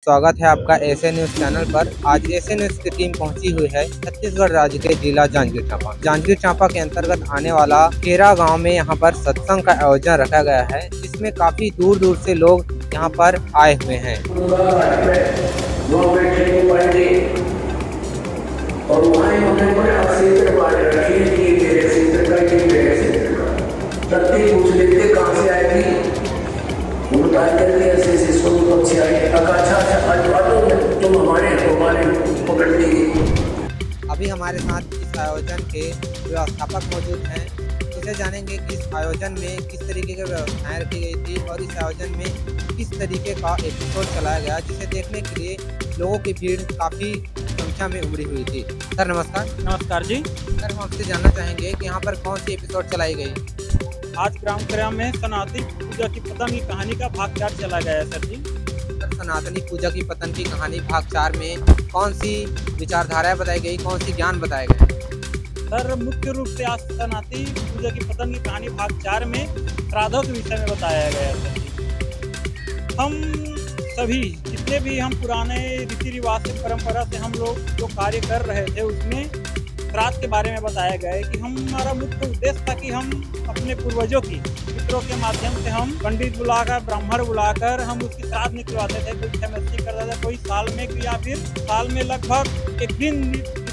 स्वागत है आपका एसए न्यूज चैनल पर। आज एसए न्यूज की टीम पहुंची हुई है छत्तीसगढ़ राज्य के जिला जांजगीर चांपा। जांजगीर चांपा के अंतर्गत आने वाला केरा गांव में यहां पर सत्संग का आयोजन रखा गया है, जिसमें काफी दूर दूर से लोग यहां पर आए हुए हैं। अभी हमारे साथ इस आयोजन के व्यवस्थापक मौजूद हैं। इसे जानेंगे कि इस आयोजन में किस तरीके की व्यवस्थाएं रखी गई थी और इस आयोजन में किस तरीके का एपिसोड चलाया गया, जिसे देखने के लिए लोगों की भीड़ काफ़ी संख्या में उमड़ी हुई थी। सर नमस्कार। नमस्कार जी। सर हम आपसे जानना चाहेंगे कि यहाँ पर कौन सी एपिसोड चलाई गई? आज ग्राम क्रिया में सनातनी पूजा की पतंग की कहानी का भाग 4 चला गया है सर जी। सर सनातनी पूजा की पतंग की कहानी भाग 4 में कौन सी विचारधाराएं बताई गई, कौन सी ज्ञान बताए गए? सर मुख्य रूप से आज सनातनी पूजा की पतंग की कहानी भाग 4 में श्राद्धों के विषय में बताया गया है सर जी। हम सभी जितने भी हम पुराने रीति रिवाज से परंपरा से हम लोग जो कार्य कर रहे थे उसमें श्राद्ध के बारे में बताया गया है कि हमारा मुख्य उद्देश्य था कि हम अपने पूर्वजों की पितरों के माध्यम से हम पंडित बुलाकर ब्राह्मण बुलाकर हम उसकी श्राद्ध निकलवाते थे। कोई छमस्ती करता था, कोई साल में या फिर साल में लगभग एक दिन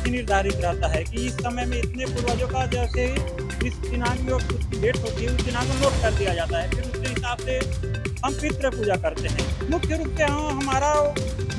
निर्धारित रहता है कि इस समय में इतने पूर्वजों का जैसे इस दिनांक में उसकी डेट होती है उस दिनांक में नोट कर दिया जाता है। फिर उसके हिसाब से हम पितृ पूजा करते हैं। मुख्य रूप से हमारा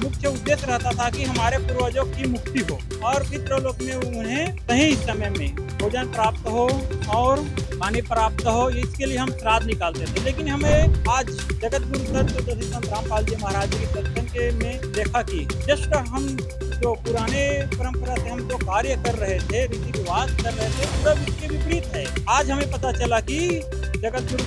मुख्य उद्देश्य रहता था कि हमारे पूर्वजों की मुक्ति हो और पितृ लोक में उन्हें सही समय में भोजन प्राप्त हो और पानी प्राप्त हो, इसके लिए हम श्राद्ध निकालते थे। लेकिन हमें आज जगत गुरु संत रामपाल जी महाराज जी के सत्संग के में देखा कि जस्ट हम जो पुराने परंपरा से हम जो कार्य कर रहे थे, रीति रिवाज कर रहे थे, पूरा इसके विपरीत है। आज हमें पता चला कि जगत गुरु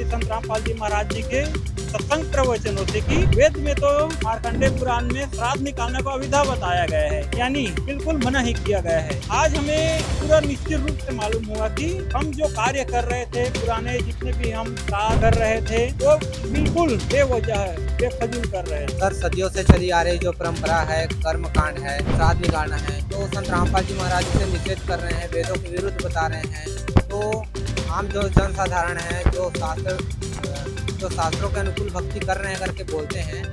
संत रामपाल जी महाराज जी के सत्संग प्रवचनों से कि वेद में तो मार्कंडेय पुराण में श्राद्ध निकालने को अविधा बताया गया है, यानी बिल्कुल मना ही किया गया है। आज हमें पूरा निश्चित रूप से मालूम हुआ कि हम जो कार्य कर रहे थे, पुराने जितने भी हम श्राद्ध कर रहे थे, वो बिल्कुल बेवजह है, बेफजूल कर रहे हैं। सर सदियों से चली आ रही जो परंपरा है, कर्म कांड है, श्राद्ध निकालना है, तो संत रामपाल जी महाराज इसे निषेध कर रहे हैं, वेदों के विरुद्ध बता रहे हैं। तो आम जो जनसाधारण है, जो शास्त्रों के अनुकूल भक्ति कर रहे हैं करके बोलते हैं,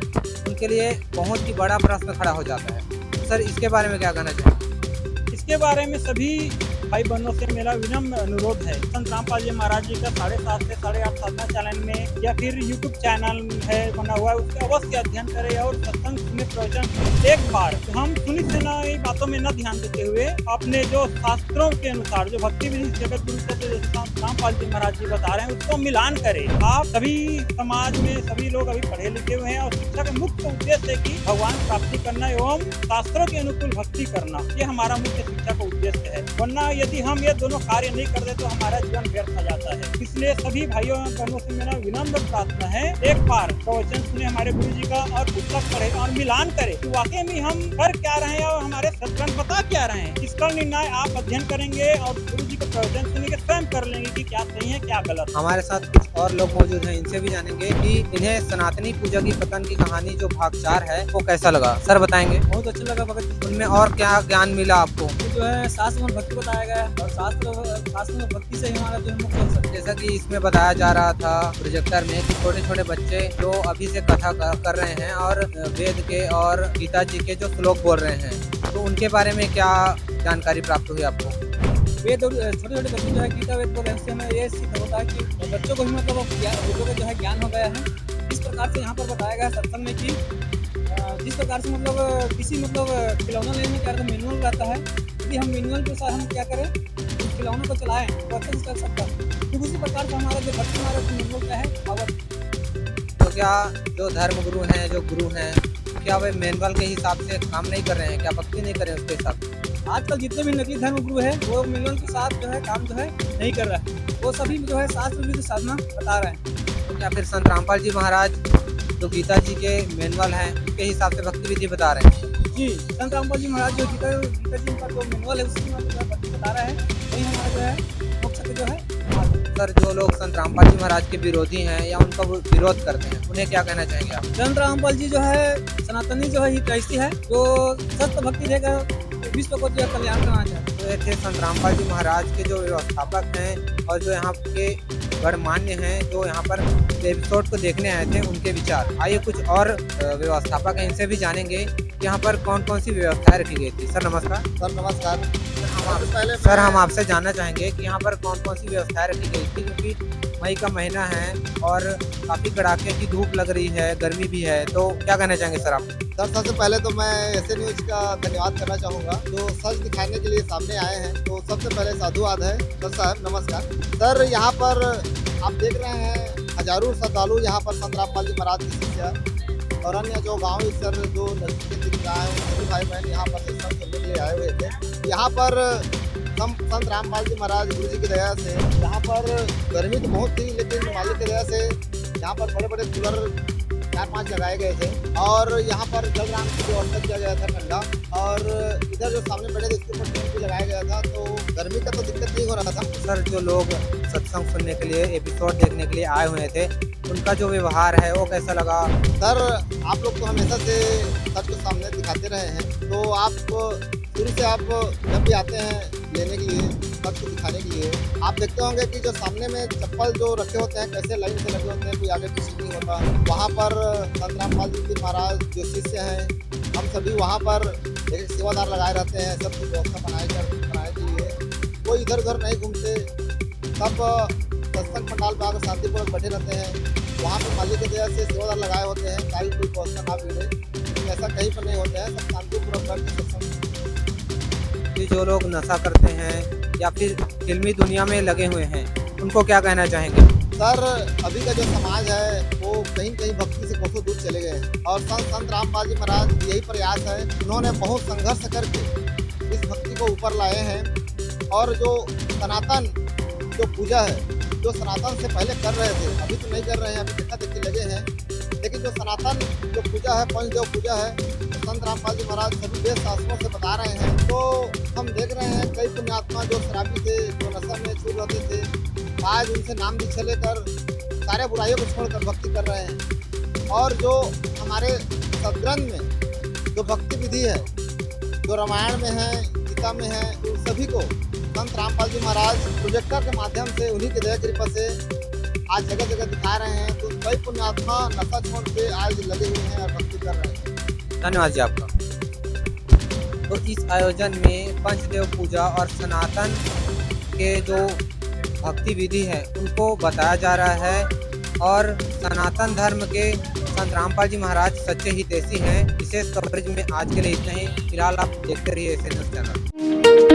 उनके लिए बहुत ही बड़ा प्रश्न खड़ा हो जाता है। सर इसके बारे में क्या कहना चाहिए? इसके बारे में सभी भाई बहनों से मेरा विनम्र अनुरोध है, संत रामपाल जी महाराज जी का 7.5 से 8.5 साधना चैनल में या फिर यूट्यूब चैनल है बना हुआ है, उसका अवश्य अध्ययन करें और सत्संग सुने प्रवचन एक बार हम सुनी सुनाई बातों में न ध्यान देते हुए अपने जो शास्त्रों के अनुसार जो भक्ति विधि जगत गुरु संत रामपाल जी महाराज जी बता रहे हैं उसको मिलान करें। आप सभी समाज में सभी लोग अभी पढ़े लिखे हुए हैं और शिक्षा का मुख्य उद्देश्य है कि भगवान प्राप्ति करना एवं शास्त्रों के अनुकूल भक्ति करना, ये हमारा मुख्य शिक्षा का उद्देश्य है। वरना यदि हम ये दोनों कार्य नहीं करते तो हमारा जीवन व्यर्थ हो जाता है। इसलिए सभी भाइयों बहनों से मेरा विनम्र प्रार्थना है, एक बार प्रवचन सुने हमारे गुरु जी का और पुस्तक पढ़े और मिलान करें कि वाकई में हम कर क्या रहे हैं और हमारे सत्संग बता क्या रहे हैं। इसका निर्णय आप अध्ययन करेंगे और गुरु जी का प्रवचन सुनेंगे, स्वयं कर लेंगे कि क्या सही है क्या गलत। हमारे साथ कुछ और लोग मौजूद हैं, इनसे भी जानेंगे कि इन्हें सनातनी पूजा की पतंग की कहानी जो भाग 4 है वो कैसा लगा। सर बताएंगे। बहुत अच्छा लगा भगत। उनमें और क्या ज्ञान मिला आपको? जो है शास्त्र में भक्ति बताया गया है और शास्त्र में भक्ति से हमारा जो मुख्य, जैसा कि इसमें बताया जा रहा था प्रोजेक्टर में कि छोटे छोटे बच्चे जो अभी से कथा कर रहे हैं और वेद के और गीता जी के जो श्लोक बोल रहे हैं, तो उनके बारे में क्या जानकारी प्राप्त हुई आपको? वेद और छोटे छोटे बच्चे जो है गीता वेद को रहस्य में ये सिद्ध होता है कि बच्चों को भी मतलब वेदों का जो है ज्ञान हो गया है। इस प्रकार से यहाँ पर बताया गया सत्संग में कि जिस प्रकार से मतलब किसी मतलब खिलौना लेने में क्या मैनुअल रहता है, यदि हम मैनुअल के साथ हम क्या करें उस खिलौने को चलाएं तो अच्छे से चल सकता है। तो उसी प्रकार से हमारा जो भक्ति हमारा मैनुअल क्या है पावर। तो क्या जो धर्म गुरु हैं, जो गुरु हैं, क्या वे मैनुअल के हिसाब से काम नहीं कर रहे हैं? क्या भक्ति नहीं कर रहे हैं उसके हिसाब से? आजकल जितने भी नकली धर्म गुरु है वो मैनुअल के साथ जो है काम जो है नहीं कर रहा है, वो सभी जो है शास्त्र विधि साधना बता रहे हैं। तो क्या फिर संत रामपाल जी महाराज जो गीता जी के मैनुअल हैं उसके हिसाब से भक्ति विधि बता रहे हैं? जी, संत रामपाल जी महाराज जो गीता जी का जो मैनुअल है उसकी भक्ति बता रहे हैं, वही हमारा जो है मोक्ष जो है सर, जो लोग संत रामपाल जी महाराज के विरोधी हैं या उनका विरोध करते हैं, उन्हें क्या कहना चाहेंगे आप? संत रामपाल जी जो है सनातनी जो है हित ऐसी है जो सत्य भक्ति देकर विश्व को जो कल्याण करना चाहते हैं। तो ये थे संत रामपाल जी महाराज के जो व्यवस्थापक हैं और जो यहाँ के गणमान्य हैं, जो यहाँ पर एपिसोड को देखने आए थे, उनके विचार। आइए कुछ और व्यवस्थापक हैं, इनसे भी जानेंगे कि यहाँ पर कौन कौन सी व्यवस्थाएं रखी गई थी। सर नमस्कार। सर नमस्कार। सर हम आपसे जानना चाहेंगे कि यहाँ पर कौन कौन सी व्यवस्थाएं रखी गई थी, क्योंकि मई का महीना है और काफ़ी कड़ाके की धूप लग रही है, गर्मी भी है, तो क्या कहना चाहेंगे सर आप? सर सबसे पहले तो मैं ऐसे न्यूज का धन्यवाद करना चाहूँगा जो सच दिखाने के लिए सामने आए हैं। तो सबसे पहले साधुवाद है सर साहब, नमस्कार। सर यहाँ पर आप देख रहे हैं हजारों श्रद्धालु यहाँ पर संत रामपाल जी महाराज की शिष्या और अन्य जो गाँव सर जो नजदीक के गाँव हैं, सभी भाई बहन यहाँ पर दर्शन करने के लिए आए हुए थे। यहाँ पर संत रामपाल जी महाराज गुरु जी की दया से यहाँ पर गर्मी तो बहुत थी, लेकिन मालिक की दया से यहाँ पर बड़े बड़े कूलर 4-5 लगाए गए थे और यहाँ पर जलग्राम की व्यवस्था किया गया था ठंडा, और इधर जो सामने बैठे थे इसके ऊपर टेंट भी लगाया गया था, तो गर्मी का तो दिक्कत नहीं हो रहा था। सर जो लोग सत्संग सुनने के लिए, एपिसोड देखने के लिए आए हुए थे, उनका जो व्यवहार है वो कैसा लगा? सर आप लोग तो हमेशा से सच को सामने दिखाते रहे हैं, तो आप शुरू से आप जब भी आते हैं लेने के लिए, सच को दिखाने के लिए, आप देखते होंगे कि जो सामने में चप्पल जो रखे होते हैं कैसे लाइन से लगे होते हैं, कोई आगे पीछे नहीं होता। वहाँ पर संत रामपाल जी महाराज जो शिष्य हैं, हम सभी वहाँ पर एक सेवादार लगाए रहते हैं, सब कुछ व्यवस्था बनाने के लिए। कोई इधर उधर नहीं घूमते, सब सत्संग पंडाल पर आकर शांतिपूर्वक बैठे रहते हैं। वहाँ पर मालिक की दया से सेवादार लगाए होते हैं ताकि कोई व्यवस्था ना बिगड़े, लेकिन ऐसा कहीं पर नहीं होता है, सब शांतिपूर्वक बैठ के सत्संग। जो लोग नशा करते हैं या फिर फिल्मी दुनिया में लगे हुए हैं, उनको क्या कहना चाहेंगे? सर अभी का जो समाज है वो कहीं कहीं भक्ति से कोसों दूर चले गए हैं, और संत रामपाल जी महाराज यही प्रयास है। उन्होंने बहुत संघर्ष करके इस भक्ति को ऊपर लाए हैं, और जो सनातन जो पूजा है, जो सनातन से पहले कर रहे थे, अभी तो नहीं कर रहे हैं, अभी देखा देखी लगे हैं, लेकिन जो सनातन जो पूजा है, पंचदेव पूजा है, तो संत रामपाल जी महाराज सभी वेद शास्त्रों से बता रहे हैं। तो हम देख रहे हैं कई पुण्यात्मा जो शराबी थे, जो नशा में छूट रहते थे, आज उनसे नाम दीक्षा लेकर सारे बुराइयों को छोड़कर भक्ति कर रहे हैं। और जो हमारे सदग्रंथ में जो भक्ति विधि है, जो रामायण में है, गीता में है, उन सभी को संत रामपाल जी महाराज प्रोजेक्टर के माध्यम से, उन्हीं की दया कृपा से आज जगह जगह दिखा रहे हैं। तो कई पुण्यात्मा नशा छोड़ के आज लगे हुए हैं और भक्ति कर रहे हैं। धन्यवाद जी आपका। तो इस आयोजन में पंचदेव पूजा और सनातन के जो भक्ति विधि है उनको बताया जा रहा है, और सनातन धर्म के संत रामपाल जी महाराज सच्चे हितैषी हैं। विशेष कवरेज में आज के लिए इतना ही। फिलहाल आप देखते रहिए एसएन न्यूज़ चैनल।